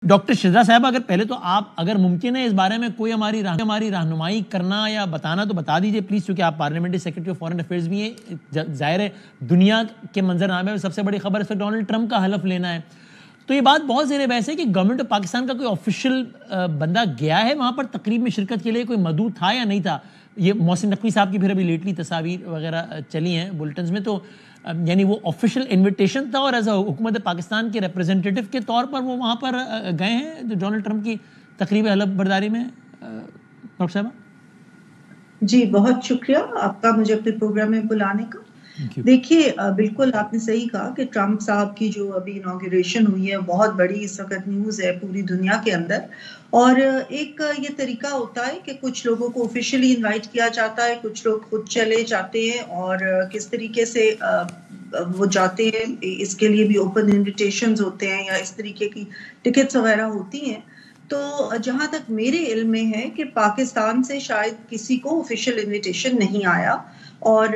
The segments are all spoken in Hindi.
डॉक्टर शिजरा साहब, अगर पहले तो आप अगर मुमकिन है इस बारे में कोई हमारी रहनुमाई करना या बताना तो बता दीजिए प्लीज़, क्योंकि आप parliamentary secretary of foreign affairs भी हैं। जाहिर है दुनिया के मंजरनामे में सबसे बड़ी खबर इस वक्त डोनाल्ड ट्रंप का हलफ लेना है। तो ये बात बहुत ज़ेर बहस है कि गवर्नमेंट ऑफ पाकिस्तान का कोई ऑफिशियल बंदा गया है वहाँ पर तकरीब में शिरकत के लिए, कोई मौजूद था या नहीं था। ये मोहसिन नकवी साहब की फिर अभी लेटली तस्वीर वगैरह चली हैं बुलेटिन में, तो यानी वो ऑफिशियल इन्विटेशन था और एज हुकूमत पाकिस्तान के रिप्रेजेंटेटिव के तौर पर वो वहाँ पर गए हैं जो डोनाल्ड ट्रंप की तकरीब हलफ बर्दारी में। डॉक्टर साहब जी, बहुत शुक्रिया आपका मुझे अपने प्रोग्राम में बुलाने का। देखिए, बिल्कुल आपने सही कहा कि ट्रंप साहब की जो अभी इनॉग्रेशन हुई है बहुत बड़ी इस वक्त न्यूज़ है पूरी दुनिया के अंदर। और एक ये तरीका होता है कि कुछ लोगों को ऑफिशियली इनवाइट किया जाता है, कुछ लोग खुद चले जाते हैं और किस तरीके से वो जाते हैं, इसके लिए भी ओपन इन्विटेशंस होते हैं या इस तरीके की टिकट्स वगैरह होती हैं। तो जहाँ तक मेरे इल्म में है कि पाकिस्तान से शायद किसी को ऑफिशियल इन्विटेशन नहीं आया और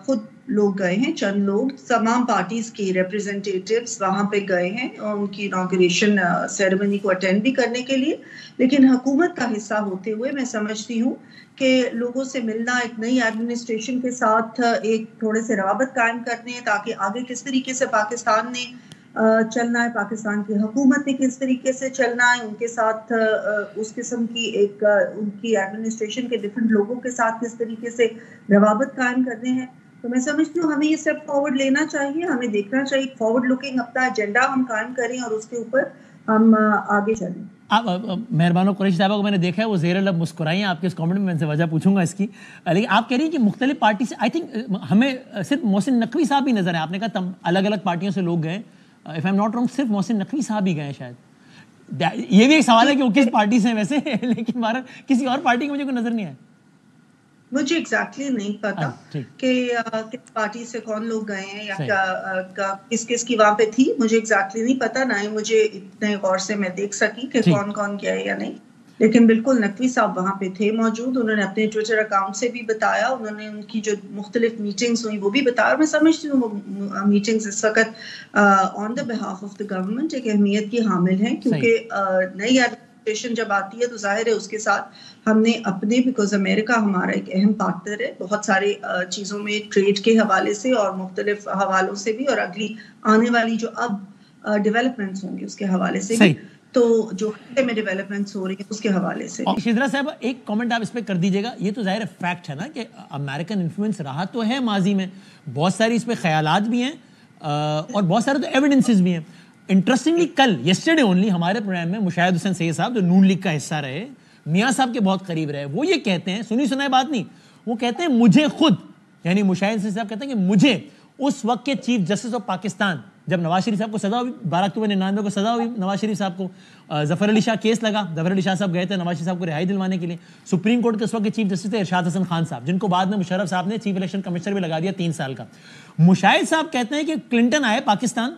खुद लोग गए हैं, चंद लोग तमाम पार्टीज के रिप्रेजेंटेटिव्स वहाँ पे गए हैं उनकी इनॉग्रेशन सेरेमनी को अटेंड भी करने के लिए। लेकिन हुकूमत का हिस्सा होते हुए मैं समझती हूँ कि लोगों से मिलना, एक नई एडमिनिस्ट्रेशन के साथ एक थोड़े से रवाबत कायम करने हैं ताकि आगे किस तरीके से पाकिस्तान ने चलना है, पाकिस्तान की हुकूमत ने किस तरीके से चलना है, उनके साथ उस किस्म की एक उनकी एडमिनिस्ट्रेशन के डिफरेंट लोगों के साथ किस तरीके से रवाबत कायम करने हैं। तो मैं समझती हूँ हमें ये स्टेप फॉरवर्ड लेना चाहिए, हमें देखना चाहिए, फॉरवर्ड लुकिंग अपना एजेंडा हम कायम करें और उसके ऊपर हम आगे चलें। आप मेहरबान कुरैशी साहबा को मैंने देखा है वो ज़ेर लब मुस्कुराई हैं आपके इस कमेंट में, मैं इनसे वजह पूछूंगा इसकी। लेकिन आप कह रही हैं कि मुख्तलिफ पार्टी से, आई थिंक हमें सिर्फ मोहसिन नकवी साहब ही नजर है। आपने कहा अलग अलग पार्टियों से लोग गए, if I am not wrong सिर्फ मोहसिन नकवी साहब ही गए शायद। ये भी एक सवाल है कि वो किस पार्टी से हैं वैसे लेकिन भारत किसी और पार्टी का मुझे कोई नजर नहीं आया। मुझे एग्जैक्टली नहीं पता कि किस पार्टी से कौन लोग गए हैं या किस किस की वहां पे थी, मुझे एग्जैक्टली नहीं पता, ना ही मुझे इतने गौर से मैं देख सकी कि कौन कौन गया है या नहीं। लेकिन बिल्कुल नकवी साहब वहाँ पे थे मौजूद, उन्होंने अपने ट्विटर अकाउंट से भी बताया, उन्होंने उनकी जो मुख्तलिफ मीटिंग्स हुई वो भी बताया। मैं समझती हूँ वो मीटिंग्स इस वक्त on the behalf of the government एक अहमियत की हामिल हैं, क्योंकि नई एडमिनिस्ट्रेशन जब आती है तो जाहिर है उसके साथ हमने अपने, बिकॉज अमेरिका हमारा एक अहम पार्टनर है बहुत सारे चीज़ों में, ट्रेड के हवाले से और मुख्तलिफ हवालों से भी, और अगली आने वाली जो अब डेवलपमेंट्स होंगी उसके हवाले से भी, तो जो में डेवलपमेंट्स हो रही है उसके हवाले से। शिजरा साहब एक कमेंट आप इस पे कर दीजिएगा। ये तो जाहिर फैक्ट है ना कि अमेरिकन इन्फ्लुएंस रहा तो है माजी में, बहुत सारी इस पे ख्यालात भी हैं और बहुत सारे तो एविडेंसेस भी हैं। इंटरेस्टिंगली कल येस्टरडे ओनली हमारे प्रोग्राम में मुशाहिद हुसैन सैयद साहब जो नून लीग का हिस्सा रहे, मियाँ साहब के बहुत करीब रहे, वो ये कहते हैं, सुनी सुनाई बात नहीं, वो कहते हैं मुझे खुद, यानी मुशाहिद हुसैन साहब कहते हैं कि मुझे उस वक्त के चीफ जस्टिस ऑफ पाकिस्तान, जब नवाज शरीफ साहब को सजा हुई 12 अक्टूबर 99 को सजा हुई नवाज शरीफ साहब को, जफर अली शाह केस लगा, जफर अली शाह साहब गए थे नवाज शरीफ साहब को रिहाई दिलवाने के लिए। सुप्रीम कोर्ट के उस वक्त के चीफ जस्टिस थे इरशाद हसन खान साहब, जिनको बाद में मुशर्रफ साहब ने चीफ इलेक्शन कमिश्नर भी लगा दिया 3 साल का। मुशाहिद साहब कहते हैं कि क्लिंटन आए पाकिस्तान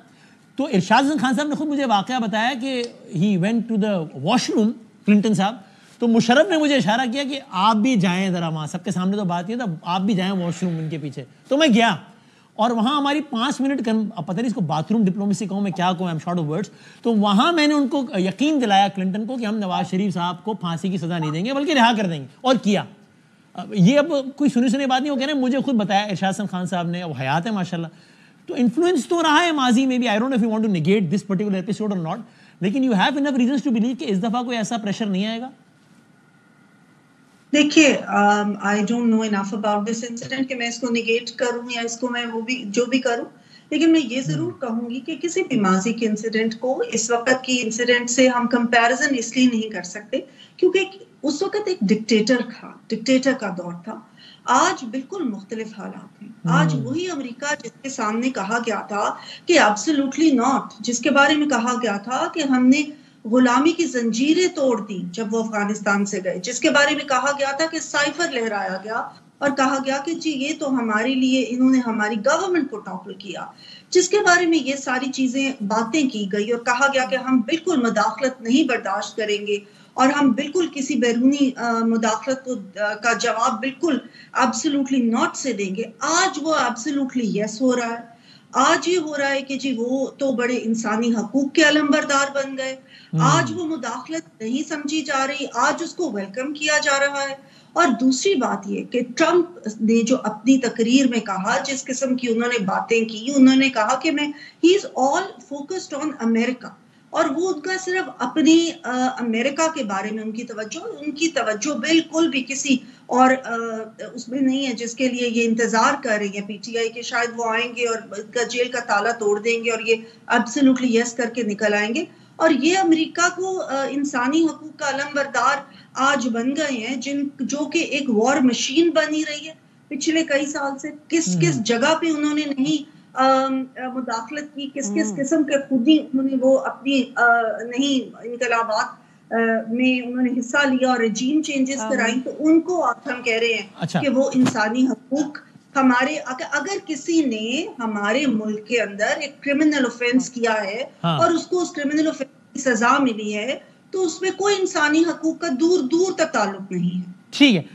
तो इरशाद हसन खान साहब ने खुद मुझे वाकया बताया कि he went to the washroom, Clinton साहब, तो मुशर्रफ ने मुझे इशारा किया कि आप भी जाएं जरा वहाँ, सबके सामने तो बात ये था, आप भी जाएं वॉशरूम उनके पीछे। तो मैं गया और वहाँ हमारी 5 मिनट पता नहीं इसको बाथरूम डिप्लोमेसी कहूँ मैं क्या कहूँ, I am short of words. तो वहाँ मैंने उनको यकीन दिलाया क्लिंटन को कि हम नवाज शरीफ साहब को फांसी की सज़ा नहीं देंगे बल्कि रिहा कर देंगे, और किया। ये अब कोई सुनी सुनी बात नहीं, वो कह रहे हैं मुझे खुद बताया इरशाद हसन खान साहब ने, अब हयात है माशाल्लाह। तो इन्फ्लुएंस तो रहा है माजी में भी, I don't know if you want to negate this particular episode और नॉट, लेकिन you have enough reasons to believe कि इस दफ़ा कोई ऐसा प्रेशर नहीं आएगा। देखिए, I don't know enough about this incident कि मैं इसको निगेट करूं या इसको मैं वो भी जो भी करूं, लेकिन मैं ये जरूर कहूंगी कि किसी भी माजी के इंसिडेंट को इस वक्त की इंसिडेंट से हम कंपैरिजन इसलिए नहीं कर सकते क्योंकि उस वक्त एक डिक्टेटर का दौर था। आज बिल्कुल मुख्तलिफ हालात हैं। आज वही अमेरिका जिसके सामने कहा गया था कि एब्सोल्युटली नॉट, जिसके बारे में कहा गया था कि हमने गुलामी की जंजीरें तोड़ दी जब वो अफगानिस्तान से गए, जिसके बारे में कहा गया था कि साइफर लहराया गया और कहा गया कि जी ये तो हमारे लिए इन्होंने हमारी गवर्नमेंट को टॉपल किया, जिसके बारे में ये सारी चीजें बातें की गई और कहा गया कि हम बिल्कुल मुदाखलत नहीं बर्दाश्त करेंगे और हम बिल्कुल किसी बैरूनी मुदाखलत को का जवाब बिल्कुल एब्सोल्युटली नॉट से देंगे। आज वो एब्सोल्युटली यस हो रहा है। आज ये हो रहा है कि जी वो तो बड़े इंसानी हकूक के अलंबरदार बन गए, आज वो मुदाखलत नहीं समझी जा रही, आज उसको वेलकम किया जा रहा है। और दूसरी बात ये कि ट्रंप ने जो अपनी तकरीर में कहा, जिस किस्म की उन्होंने बातें की, उन्होंने कहा कि मैं he is all focused on America, और वो उनका सिर्फ अपनी अमेरिका के बारे में उनकी तवज्जो बिल्कुल भी किसी और उसमें नहीं है जिसके लिए ये इंतजार कर रही है पीटीआई के शायद वो आएंगे और जेल का ताला तोड़ देंगे और ये एब्सोल्युटली यस करके निकल आएंगे। और ये अमेरिका को इंसानी हकूक का अलंबरदार आज बन गए हैं, जो कि एक वॉर मशीन बनी रही है पिछले कई साल से। किस किस जगह पे उन्होंने नहीं मुदाखलत की, किस किस किस्म के खुद ही उन्होंने वो अपनी नहीं इनकलाबात में उन्होंने हिस्सा लिया और रेजीम चेंजेस कराई, तो उनको आज हम कह रहे हैं कि वो इंसानी हकूक हमारे, अगर किसी ने हमारे मुल्क के अंदर एक क्रिमिनल ऑफेंस किया है और उसको उस क्रिमिनल ऑफेंस की सजा मिली है, तो उसमें कोई इंसानी हकूक का दूर दूर तक ताल्लुक नहीं है। ठीक है,